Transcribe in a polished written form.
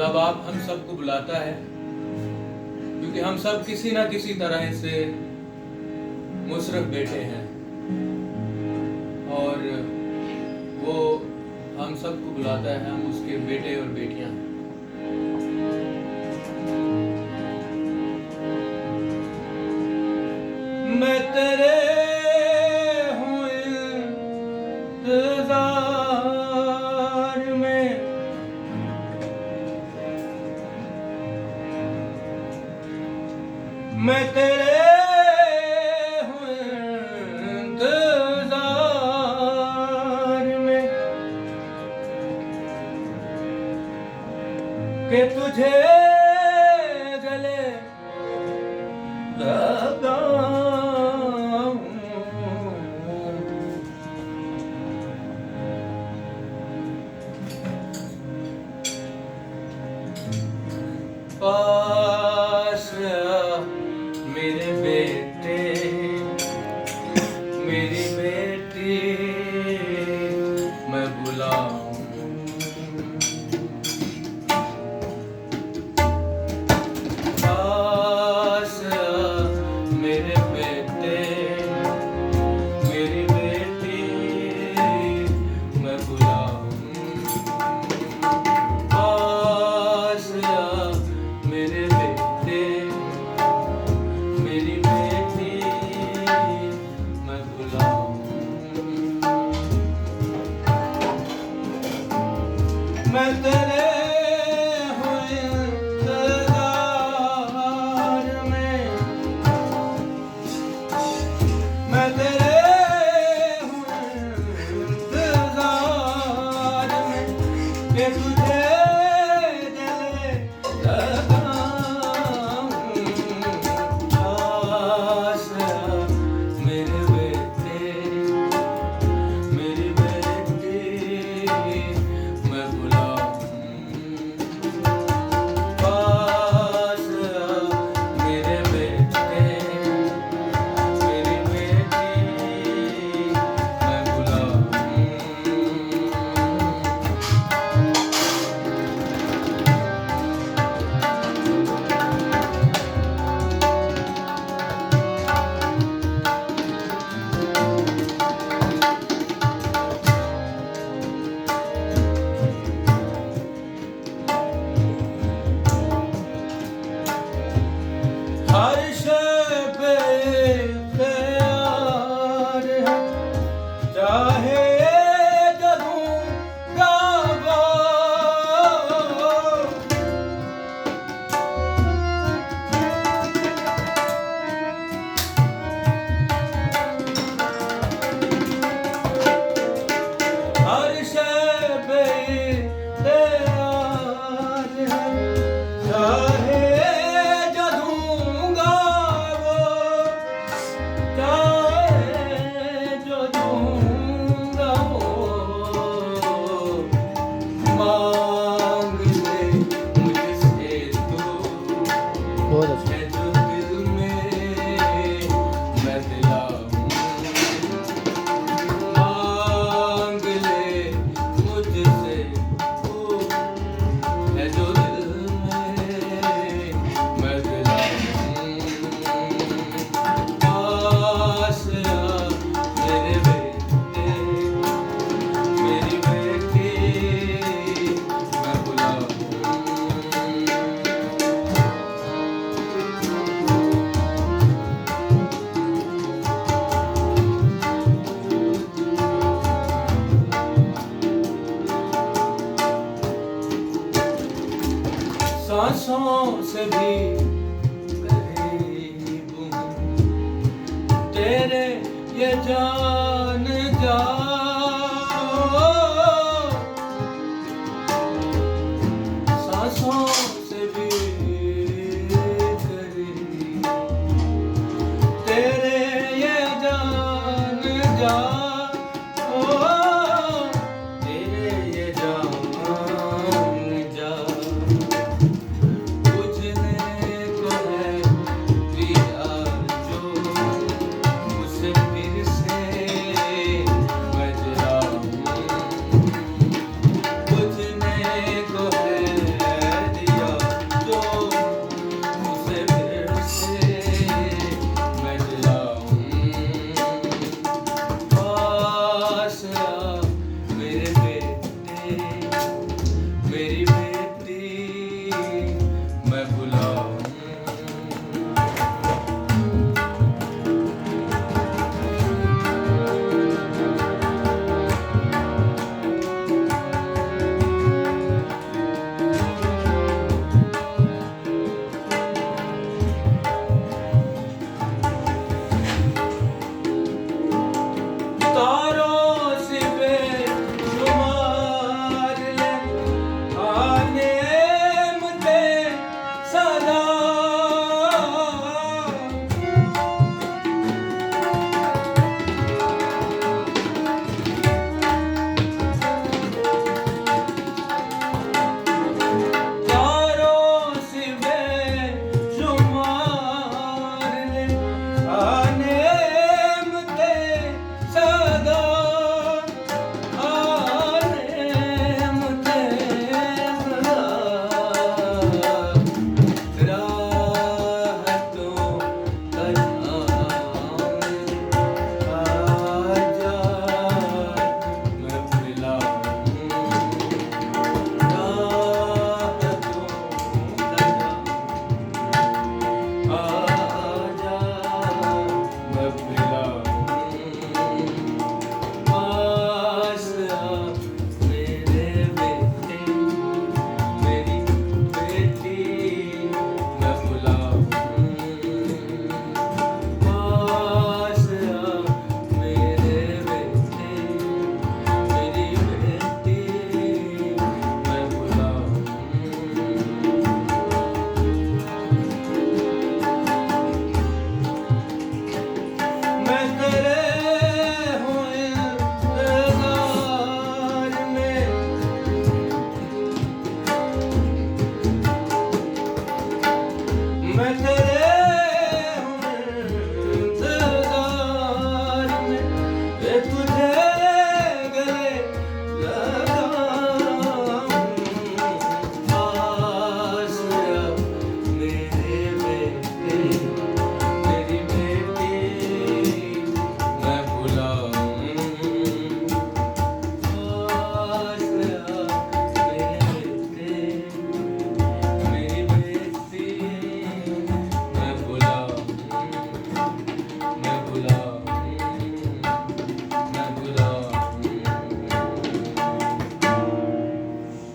खुदा बाप हम सबको बुलाता है, क्योंकि हम सब किसी ना किसी तरह से मुशर्रफ बेटे हैं और वो हम सबको बुलाता है, हम उसके बेटे और बेटियां हैं। मैं तेरे हूँ इंतजार में, मैं तेरे हूँ इंतजार में कि तुझे गले लगाऊं। पास मेरे बेटे मेरी बेटी मैं बुलाऊं। पास मेरे बेटे मेरी बेटी मैं बुलाऊं। पास मेरे बेटे मेरी बेटी मैं बुलाऊं। मैं तेरे हूँ इंतजार में, मैं तेरे हूँ इंतजार में कि तुझे गले लगाऊं। पास मेरे बेटे मेरी बेटी मैं बुलाऊं। पास मेरे बेटे मेरी बेटी मैं बुलाऊं। हर शब इख्तियार है, चाहे जदूं गावो। हर शब इख्तियार है, चाहे मांग ले मुझसे तू बहुत अच्छा। है जो दिल में मैं दिलाऊं। मांग ले मुझसे तू है जो दिल में मैं दिलाऊं। पास मेरे बेटे मेरी बेटी मैं बुलाऊं। सांसों से भी करीब हूँ तेरे ये जान